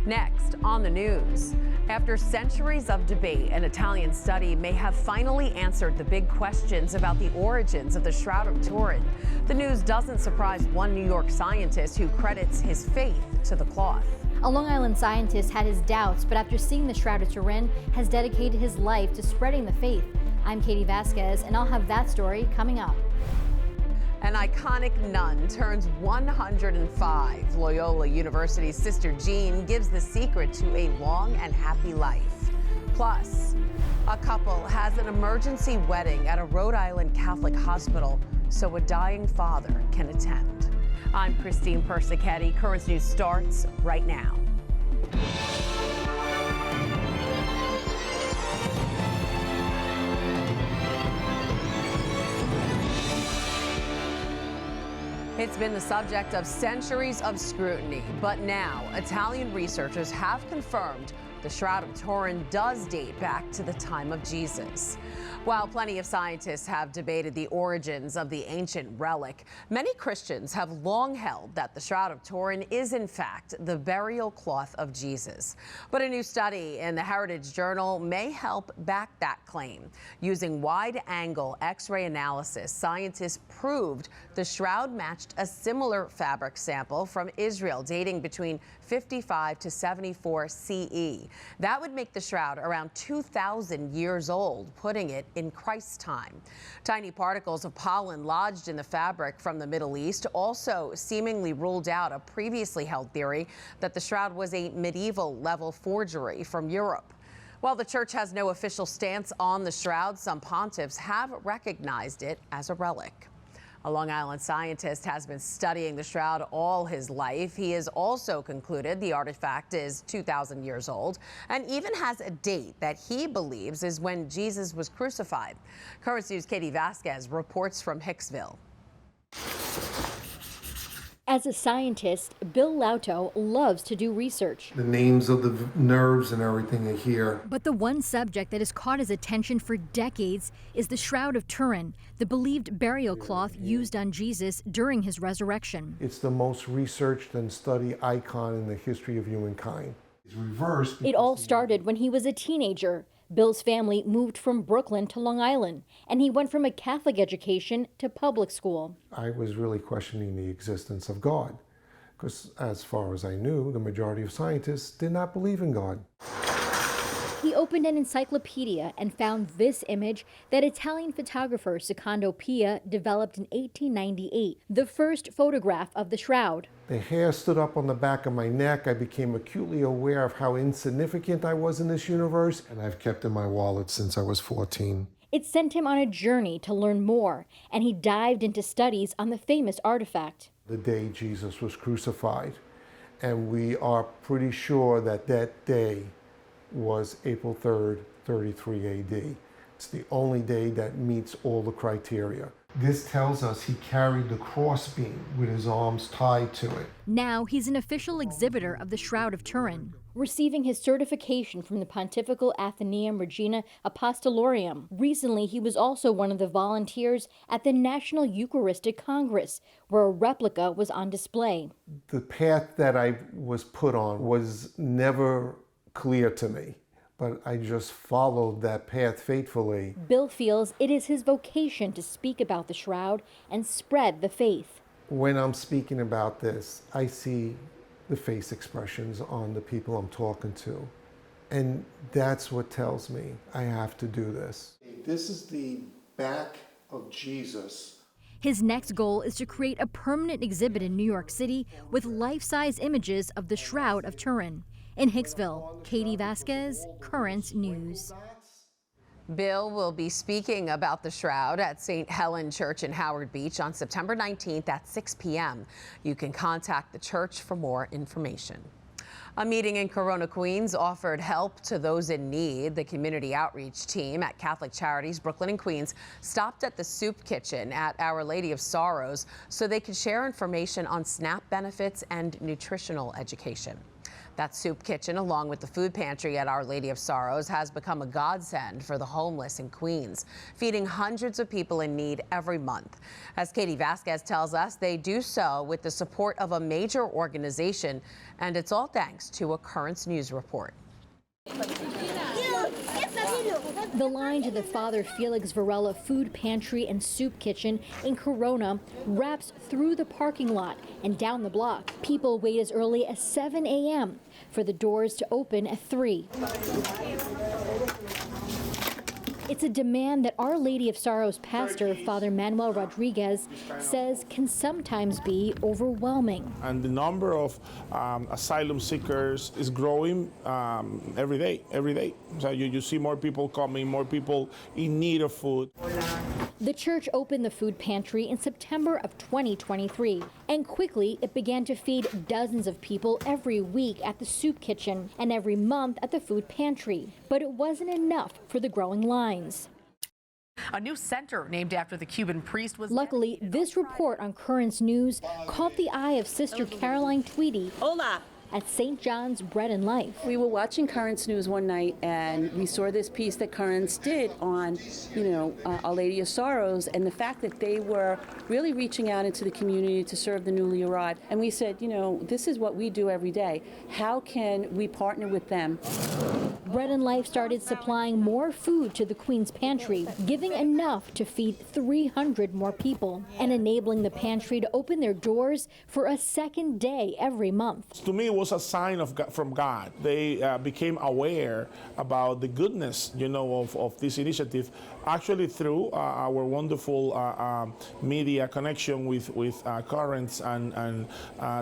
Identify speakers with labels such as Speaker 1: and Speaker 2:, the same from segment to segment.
Speaker 1: Next on the news, after centuries of debate, an Italian study may have finally answered the big questions about the origins of the Shroud of Turin. The news doesn't surprise one New York scientist who credits his faith to the cloth.
Speaker 2: A Long Island scientist had his doubts, but after seeing the Shroud of Turin, has dedicated his life to spreading the faith. I'm Katie Vasquez, and I'll have that story coming up.
Speaker 1: An iconic nun turns 105. Loyola University's Sister Jean gives the secret to a long and happy life. Plus, a couple has an emergency wedding at a Rhode Island Catholic hospital so a dying father can attend. I'm Christine Persichetti. Currents News starts right now. It's been the subject of centuries of scrutiny, but now Italian researchers have confirmed the Shroud of Turin does date back to the time of Jesus. While plenty of scientists have debated the origins of the ancient relic, many Christians have long held that the Shroud of Turin is in fact the burial cloth of Jesus. But a new study in the Heritage Journal may help back that claim. Using wide-angle X-ray analysis, scientists proved the shroud matched a similar fabric sample from Israel dating between 55 to 74 CE. That would make the shroud around 2,000 years old, putting it in Christ's time. Tiny particles of pollen lodged in the fabric from the Middle East also seemingly ruled out a previously held theory that the shroud was a medieval-level forgery from Europe. While the church has no official stance on the shroud, some pontiffs have recognized it as a relic. A Long Island scientist has been studying the shroud all his life. He has also concluded the artifact is 2,000 years old and even has a date that he believes is when Jesus was crucified. Currents News' Katie Vasquez reports from Hicksville.
Speaker 2: As a scientist, Bill Lauto loves to do research.
Speaker 3: The names of the nerves and everything are here.
Speaker 2: But the one subject that has caught his attention for decades is the Shroud of Turin, the believed burial cloth used on Jesus during his resurrection.
Speaker 3: It's the most researched and studied icon in the history of humankind. It's reversed.
Speaker 2: It all started when he was a teenager. Bill's family moved from Brooklyn to Long Island, and he went from a Catholic education to public school.
Speaker 3: I was really questioning the existence of God, because as far as I knew, the majority of scientists did not believe in God.
Speaker 2: He opened an encyclopedia and found this image that Italian photographer Secondo Pia developed in 1898, the first photograph of the shroud.
Speaker 3: The hair stood up on the back of my neck. I became acutely aware of how insignificant I was in this universe, and I've kept it in my wallet since I was 14.
Speaker 2: It sent him on a journey to learn more, and he dived into studies on the famous artifact.
Speaker 3: The day Jesus was crucified, and we are pretty sure that that day was April 3rd, 33 AD. It's the only day that meets all the criteria. This tells us he carried the crossbeam with his arms tied to it.
Speaker 2: Now he's an official exhibitor of the Shroud of Turin, receiving his certification from the Pontifical Athenaeum Regina Apostolorum. Recently, he was also one of the volunteers at the National Eucharistic Congress, where a replica was on display.
Speaker 3: The path that I was put on was never clear to me, but I just followed that path faithfully.
Speaker 2: Bill feels it is his vocation to speak about the shroud and spread the faith.
Speaker 3: When I'm speaking about this, I see the face expressions on the people I'm talking to, and that's what tells me I have to do this. This is the back of Jesus.
Speaker 2: His next goal is to create a permanent exhibit in New York City with life-size images of the Shroud of Turin. In Hicksville, Katie Vasquez, Currents News.
Speaker 1: Bill will be speaking about the shroud at St. Helen Church in Howard Beach on September 19th at 6 p.m. You can contact the church for more information. A meeting in Corona, Queens offered help to those in need. The community outreach team at Catholic Charities Brooklyn and Queens stopped at the soup kitchen at Our Lady of Sorrows so they could share information on SNAP benefits and nutritional education. That soup kitchen, along with the food pantry at Our Lady of Sorrows, has become a godsend for the homeless in Queens, feeding hundreds of people in need every month. As Katie Vasquez tells us, they do so with the support of a major organization, and it's all thanks to a Currents News report.
Speaker 2: The line to the Father Felix Varela food pantry and soup kitchen in Corona wraps through the parking lot and down the block. People wait as early as 7 a.m. for the doors to open at 3. It's a demand that Our Lady of Sorrows pastor, Father Manuel Rodriguez, says can sometimes be overwhelming.
Speaker 4: And the number of asylum seekers is growing every day. So you see more people coming, more people in need of food.
Speaker 2: The church opened the food pantry in September of 2023, and quickly it began to feed dozens of people every week at the soup kitchen and every month at the food pantry. But it wasn't enough for the growing lines.
Speaker 5: A new center named after the Cuban priest was...
Speaker 2: Luckily, this report on Currents News caught the eye of Sister Caroline Tweedy.
Speaker 6: Hola.
Speaker 2: At St. John's Bread and Life.
Speaker 6: We were watching Currents News one night, and we saw this piece that Currents did on, Our Lady of Sorrows, and the fact that they were really reaching out into the community to serve the newly arrived. And we said, this is what we do every day. How can we partner with them?
Speaker 2: Bread and Life started supplying more food to the Queen's Pantry, giving enough to feed 300 more people, and enabling the pantry to open their doors for a second day every month.
Speaker 4: To me, it was a sign from God. They became aware about the goodness, of this initiative, actually through our wonderful media connection with Currents and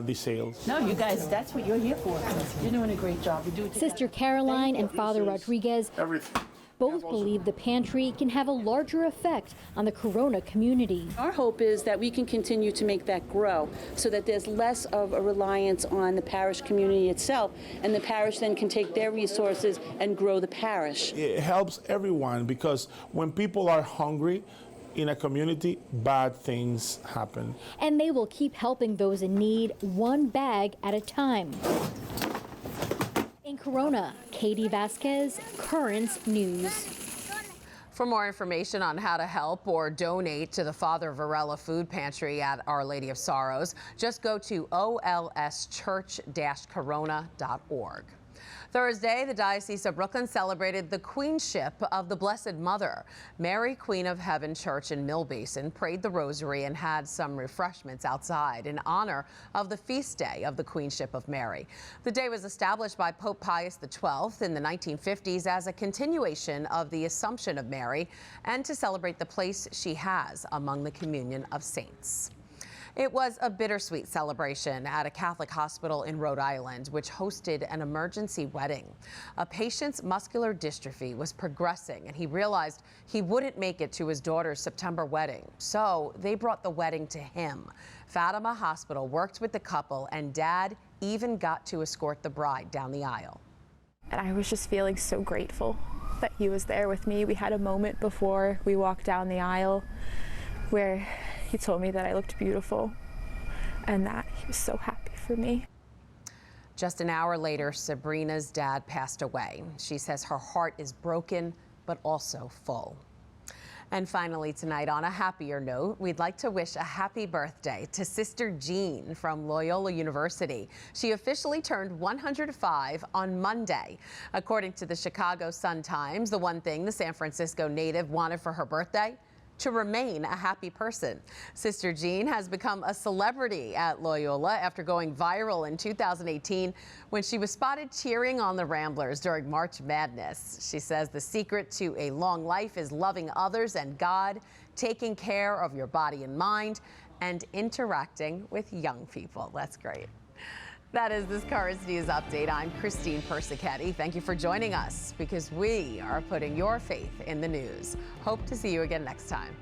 Speaker 4: the sales.
Speaker 6: No, you guys, that's what you're here for. You're doing a great job. You do it together.
Speaker 2: Sister Caroline and Father Rodriguez
Speaker 4: Everything.
Speaker 2: both believe the pantry can have a larger effect on the Corona community.
Speaker 6: Our hope is that we can continue to make that grow so that there's less of a reliance on the parish community itself, and the parish then can take their resources and grow the parish.
Speaker 4: It helps everyone because when people are hungry in a community, bad things happen.
Speaker 2: And they will keep helping those in need one bag at a time. In Corona, Katie Vasquez, Currents News.
Speaker 1: For more information on how to help or donate to the Father Varela Food Pantry at Our Lady of Sorrows, just go to olschurch-corona.org. Thursday, the Diocese of Brooklyn celebrated the Queenship of the Blessed Mother. Mary, Queen of Heaven Church in Mill Basin prayed the rosary and had some refreshments outside in honor of the feast day of the Queenship of Mary. The day was established by Pope Pius XII in the 1950s as a continuation of the Assumption of Mary and to celebrate the place she has among the communion of saints. It was a bittersweet celebration at a Catholic hospital in Rhode Island, which hosted an emergency wedding. A patient's muscular dystrophy was progressing, and he realized he wouldn't make it to his daughter's September wedding. So they brought the wedding to him. Fatima Hospital worked with the couple, and Dad even got to escort the bride down the aisle.
Speaker 7: And I was just feeling so grateful that he was there with me. We had a moment before we walked down the aisle where he told me that I looked beautiful and that he was so happy for me.
Speaker 1: Just an hour later, Sabrina's dad passed away. She says her heart is broken, but also full. And finally tonight, on a happier note, we'd like to wish a happy birthday to Sister Jean from Loyola University. She officially turned 105 on Monday. According to the Chicago Sun-Times, the one thing the San Francisco native wanted for her birthday: to remain a happy person. Sister Jean has become a celebrity at Loyola after going viral in 2018 when she was spotted cheering on the Ramblers during March Madness. She says the secret to a long life is loving others and God, taking care of your body and mind, and interacting with young people. That's great. That is this Currents News Update. I'm Christine Persichetti. Thank you for joining us because we are putting your faith in the news. Hope to see you again next time.